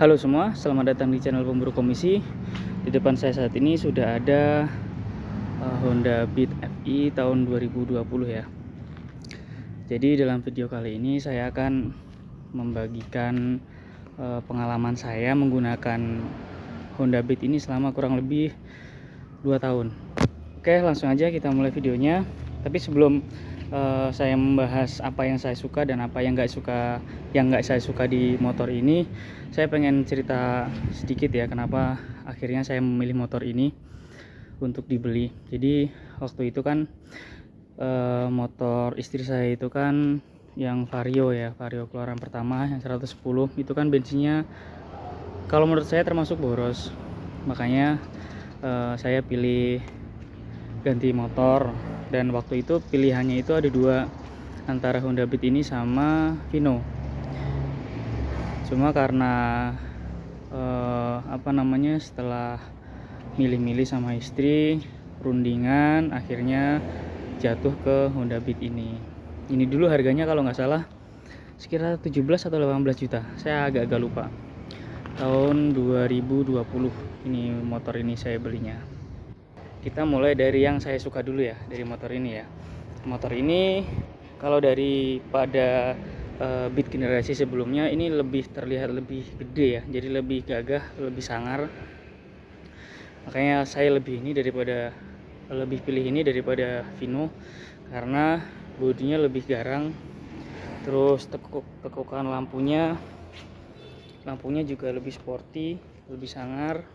Halo semua, selamat datang di channel Pemburu Komisi. Di depan saya saat ini sudah ada Honda Beat FI tahun 2020 ya. Jadi dalam video kali ini saya akan membagikan pengalaman saya menggunakan Honda Beat ini selama kurang lebih 2 tahun. Oke, langsung aja kita mulai videonya. Tapi sebelum saya membahas apa yang saya suka dan apa yang nggak saya suka di motor ini, saya pengen cerita sedikit ya kenapa akhirnya saya memilih motor ini untuk dibeli. Jadi waktu itu kan motor istri saya itu kan yang Vario ya, Vario keluaran pertama yang 110 itu kan bensinnya kalau menurut saya termasuk boros. Makanya saya pilih ganti motor, dan waktu itu pilihannya itu ada dua, antara Honda Beat ini sama Vino. Cuma karena setelah milih-milih sama istri, rundingan, akhirnya jatuh ke Honda Beat ini. Ini dulu harganya kalau nggak salah sekitar 17 atau 18 juta, saya agak lupa. Tahun 2020 ini motor ini saya belinya. Kita mulai dari yang saya suka dulu ya, dari motor ini ya. Motor ini kalau daripada Beat generasi sebelumnya, ini terlihat lebih gede ya, jadi lebih gagah, lebih sangar. Makanya saya lebih pilih ini daripada Vino, karena bodinya lebih garang, terus tekukan lampunya juga lebih sporty, lebih sangar.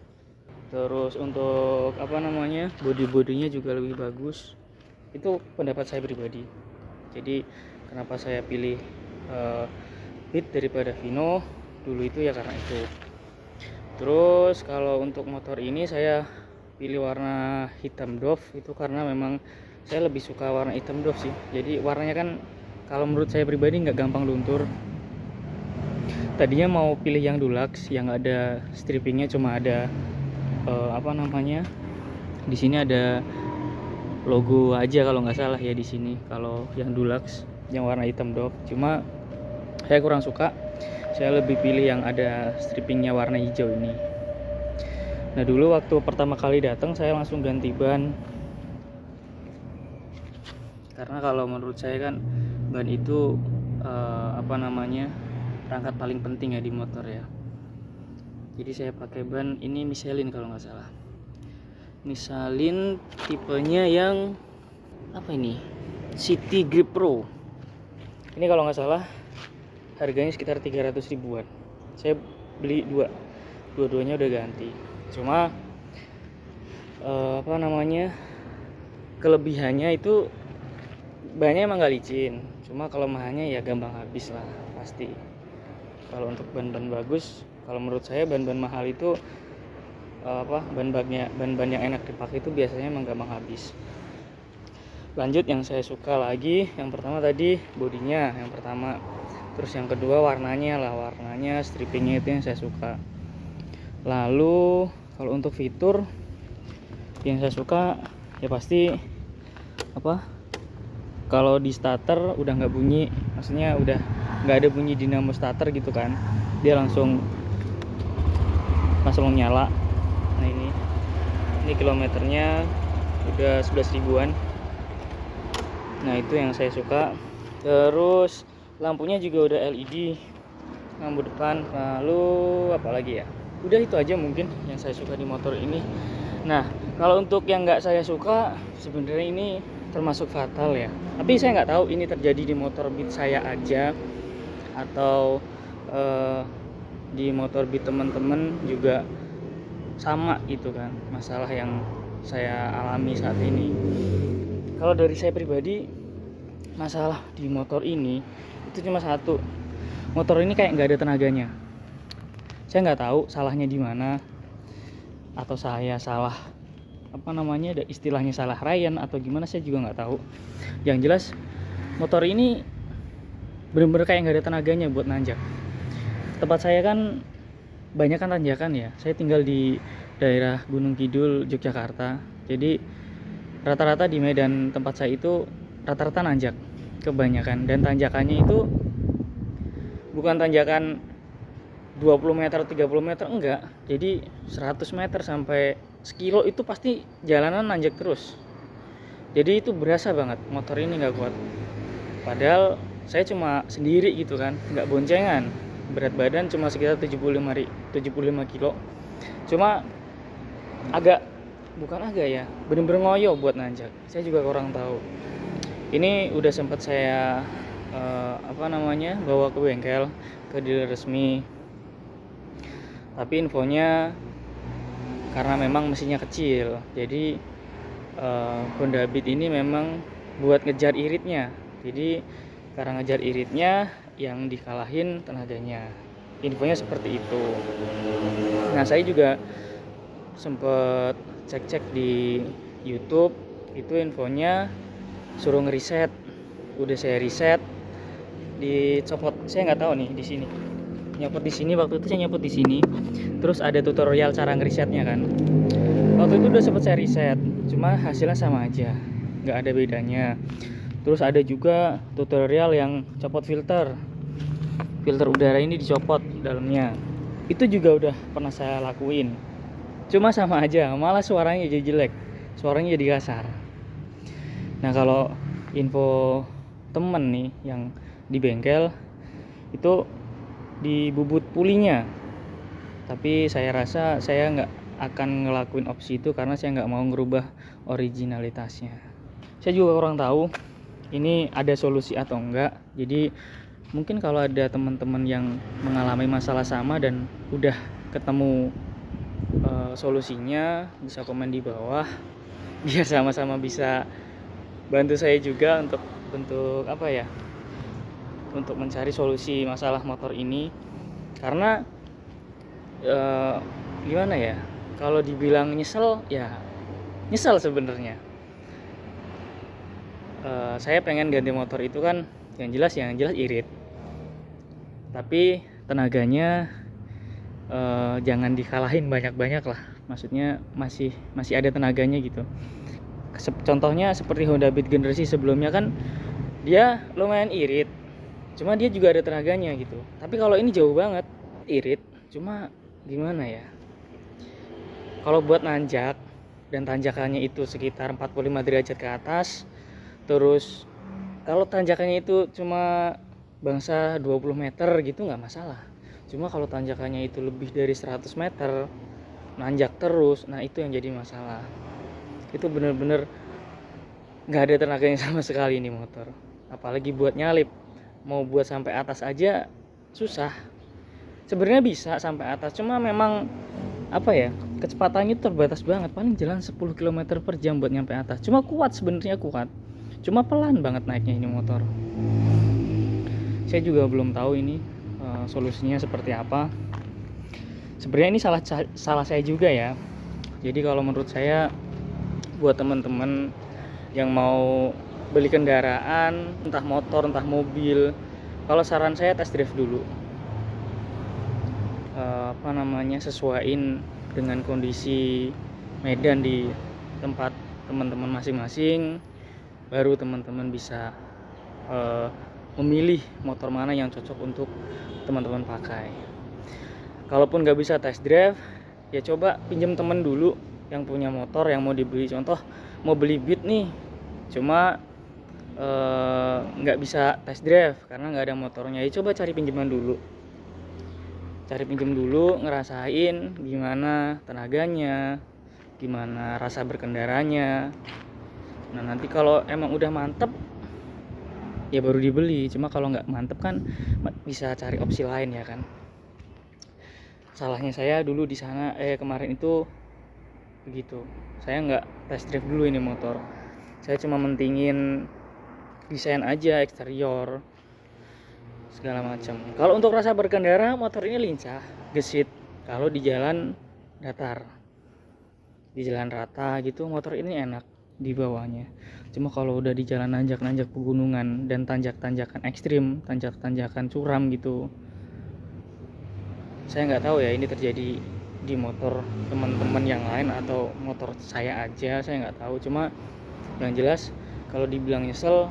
Terus untuk bodinya juga lebih bagus. Itu pendapat saya pribadi. Jadi kenapa saya pilih Beat daripada Vino dulu itu ya karena itu. Terus kalau untuk motor ini saya pilih warna hitam Dove, itu karena memang saya lebih suka warna hitam Dove sih. Jadi warnanya kan kalau menurut saya pribadi nggak gampang luntur. Tadinya mau pilih yang Dulux yang ada stripingnya, cuma ada di sini ada logo aja kalau nggak salah ya di sini. Kalau yang Dulux yang warna hitam Dove, cuma saya kurang suka. Saya lebih pilih yang ada stripingnya warna hijau ini. Nah, dulu waktu pertama kali datang saya langsung ganti ban, karena kalau menurut saya kan ban itu perangkat paling penting ya di motor ya. Jadi saya pakai ban ini Michelin kalau nggak salah. Michelin tipenya yang City Grip Pro. Ini kalau nggak salah harganya sekitar 300 ribuan. Saya beli dua-duanya udah ganti. Cuma kelebihannya itu bannya emang nggak licin, cuma kelemahannya ya gampang habis lah pasti. Kalau untuk ban-ban bagus, kalau menurut saya ban-ban mahal itu ban-ban yang enak dipakai itu biasanya emang gampang habis. Lanjut yang saya suka lagi, yang pertama tadi bodinya yang pertama, terus yang kedua warnanya stripingnya itu yang saya suka. Lalu kalau untuk fitur yang saya suka ya pasti kalau di starter udah nggak bunyi, maksudnya udah nggak ada bunyi dinamo starter gitu kan, dia langsung nyala. Nah ini kilometernya udah 11 ribuan. Nah itu yang saya suka. Terus lampunya juga udah LED, lampu depan. Lalu apa lagi ya, udah itu aja mungkin yang saya suka di motor ini. Nah kalau untuk yang nggak saya suka, sebenarnya ini termasuk fatal ya, tapi saya nggak tahu ini terjadi di motor Beat saya aja atau di motor Beat teman-teman juga sama gitu kan, masalah yang saya alami saat ini. Kalau dari saya pribadi, masalah di motor ini itu cuma satu, motor ini kayak nggak ada tenaganya. Saya nggak tahu salahnya di mana, atau saya salah ada istilahnya salah Ryan atau gimana, saya juga nggak tahu. Yang jelas motor ini bener-bener kayak nggak ada tenaganya buat nanjak. Tempat saya kan banyak kan tanjakan ya, saya tinggal di daerah Gunung Kidul, Yogyakarta. Jadi rata-rata di medan tempat saya itu rata-rata nanjak kebanyakan, dan tanjakannya itu bukan tanjakan 20 meter 30 meter enggak, jadi 100 meter sampai sekilo itu pasti jalanan nanjak terus. Jadi itu berasa banget motor ini nggak kuat. Padahal saya cuma sendiri gitu kan, nggak boncengan. Berat badan cuma sekitar 75 kilo. Cuma agak, bukan agak ya, bener-bener ngoyo buat nanjak. Saya juga kurang tahu. Ini udah sempat saya bawa ke bengkel, ke dealer resmi. Tapi infonya karena memang mesinnya kecil, jadi Honda Beat ini memang buat ngejar iritnya. Jadi karena ngejar iritnya yang dikalahin tenaganya. Infonya seperti itu. Nah, saya juga sempet cek-cek di YouTube, itu infonya suruh ngeriset. Udah saya riset, dicopot. Saya nggak tahu nih di sini. Nyopot di sini, waktu itu saya nyopot di sini. Terus ada tutorial cara ngerisetnya kan. Waktu itu udah sempet saya riset, cuma hasilnya sama aja, nggak ada bedanya. Terus ada juga tutorial yang copot filter udara ini, dicopot dalamnya. Itu juga udah pernah saya lakuin, cuma sama aja, malah suaranya jadi jelek, suaranya jadi kasar. Nah, kalau info temen nih yang di bengkel itu di bubut pulinya, tapi saya rasa saya nggak akan ngelakuin opsi itu karena saya nggak mau ngerubah originalitasnya. Saya juga kurang tahu ini ada solusi atau enggak. Jadi mungkin kalau ada teman-teman yang mengalami masalah sama dan udah ketemu solusinya, bisa komen di bawah biar sama-sama bisa bantu saya juga untuk untuk mencari solusi masalah motor ini. Karena gimana ya, kalau dibilang nyesel, ya nyesel sebenarnya. Saya pengen ganti motor itu kan, yang jelas irit, tapi tenaganya jangan dikalahin banyak-banyak lah, maksudnya masih ada tenaganya gitu. Contohnya seperti Honda Beat generasi sebelumnya kan, dia lumayan irit, cuma dia juga ada tenaganya gitu. Tapi kalau ini jauh banget irit, cuma gimana ya, kalau buat nanjak dan tanjakannya itu sekitar 45 derajat ke atas, terus kalau tanjakannya itu cuma bangsa 20 meter gitu nggak masalah. Cuma kalau tanjakannya itu lebih dari 100 meter nanjak terus, nah itu yang jadi masalah. Itu bener-bener nggak ada tenaganya sama sekali ini motor, apalagi buat nyalip. Mau buat sampai atas aja susah. Sebenarnya bisa sampai atas, cuma memang kecepatannya terbatas banget, paling jalan 10 km per jam buat nyampe atas. Cuma sebenarnya kuat, cuma pelan banget naiknya ini motor. Saya juga belum tahu ini solusinya seperti apa. Sebenarnya ini salah saya juga ya. Jadi kalau menurut saya, buat teman-teman yang mau beli kendaraan, entah motor entah mobil, kalau saran saya test drive dulu. Sesuaiin dengan kondisi medan di tempat teman-teman masing-masing, baru teman-teman bisa memilih motor mana yang cocok untuk teman-teman pakai. Kalaupun nggak bisa test drive, ya coba pinjam temen dulu yang punya motor yang mau dibeli. Contoh mau beli Beat nih, cuma nggak bisa test drive karena nggak ada motornya, ya coba cari pinjaman dulu. Cari pinjam dulu, ngerasain gimana tenaganya, gimana rasa berkendaranya. Nah, nanti kalau emang udah mantep, ya baru dibeli. Cuma kalau nggak mantep kan bisa cari opsi lain ya kan. Salahnya saya dulu di sana kemarin itu begitu. Saya nggak test drive dulu ini motor. Saya cuma mentingin desain aja, eksterior, segala macam. Kalau untuk rasa berkendara, motor ini lincah, gesit. Kalau di jalan datar, di jalan rata gitu, motor ini enak di bawahnya. Cuma kalau udah di jalan nanjak-nanjak pegunungan dan tanjak-tanjakan ekstrim, tanjak-tanjakan curam gitu, saya nggak tahu ya ini terjadi di motor teman-teman yang lain atau motor saya aja, saya nggak tahu. Cuma yang jelas kalau dibilang nyesel,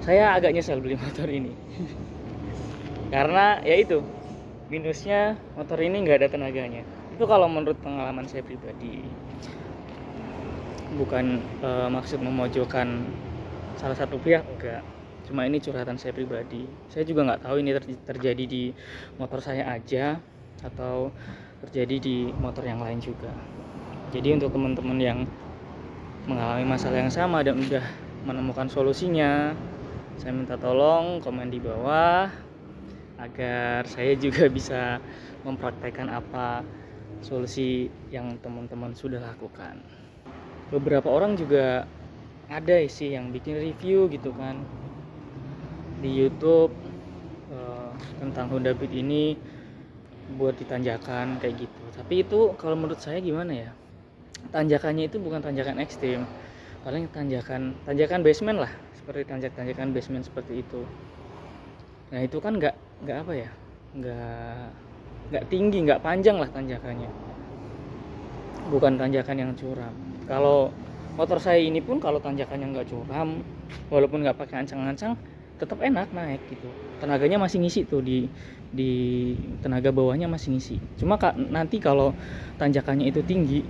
saya agak nyesel beli motor ini. Karena ya itu, minusnya motor ini nggak ada tenaganya. Itu kalau menurut pengalaman saya pribadi. Bukan maksud memojokkan salah satu pihak, enggak. Cuma ini curhatan saya pribadi. Saya juga nggak tahu ini terjadi di motor saya aja atau terjadi di motor yang lain juga. Jadi untuk teman-teman yang mengalami masalah yang sama dan udah menemukan solusinya, saya minta tolong komen di bawah agar saya juga bisa mempraktekkan apa solusi yang teman-teman sudah lakukan. Beberapa orang juga ada sih yang bikin review gitu kan di YouTube tentang Honda Beat ini buat ditanjakan kayak gitu. Tapi itu kalau menurut saya gimana ya? Tanjakannya itu bukan tanjakan ekstrim, paling tanjakan basement lah, seperti tanjakan basement seperti itu. Nah itu kan nggak apa ya, nggak tinggi, nggak panjang lah tanjakannya, bukan tanjakan yang curam. Kalau motor saya ini pun kalau tanjakannya nggak curam, walaupun nggak pakai ancang-ancang, tetap enak naik gitu. Tenaganya masih ngisi tuh di tenaga bawahnya masih ngisi. Cuma nanti kalau tanjakannya itu tinggi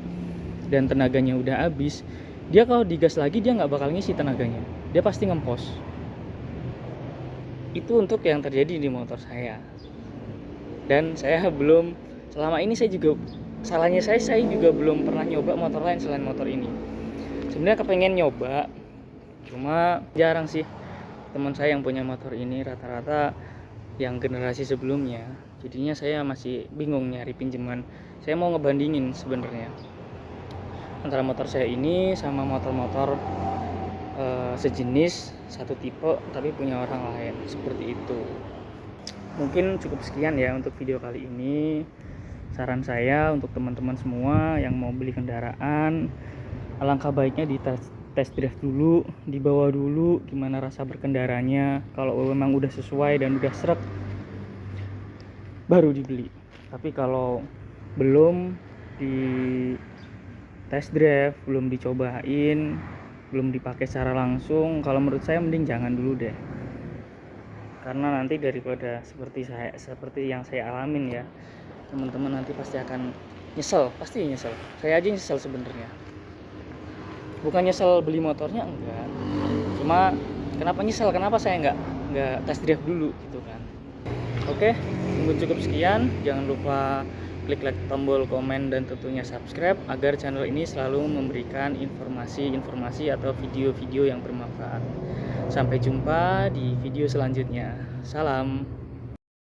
dan tenaganya udah habis, dia kalau digas lagi dia nggak bakal ngisi tenaganya, dia pasti ngempos. Itu untuk yang terjadi di motor saya. Dan saya belum, selama ini saya juga, salahnya saya juga belum pernah nyoba motor lain selain motor ini. Sebenarnya kepengen nyoba, cuma jarang sih teman saya yang punya motor ini, rata-rata yang generasi sebelumnya. Jadinya saya masih bingung nyari pinjaman. Saya mau ngebandingin sebenarnya antara motor saya ini sama motor-motor sejenis satu tipe tapi punya orang lain, seperti itu. Mungkin cukup sekian ya untuk video kali ini. Saran saya untuk teman-teman semua yang mau beli kendaraan, alangkah baiknya di test drive dulu, dibawa dulu gimana rasa berkendaranya. Kalau memang udah sesuai dan udah srek, baru dibeli. Tapi kalau belum di test drive, belum dicobain, belum dipakai secara langsung, kalau menurut saya mending jangan dulu deh. Karena nanti daripada seperti yang saya alamin ya, teman-teman nanti pasti akan nyesel, pasti nyesel. Saya aja nyesel sebenarnya. Bukan nyesel beli motornya, enggak. Cuma kenapa nyesel? Kenapa saya enggak test drive dulu gitu kan. Oke, mungkin cukup sekian. Jangan lupa klik like tombol komen dan tentunya subscribe agar channel ini selalu memberikan informasi-informasi atau video-video yang bermanfaat. Sampai jumpa di video selanjutnya. Salam.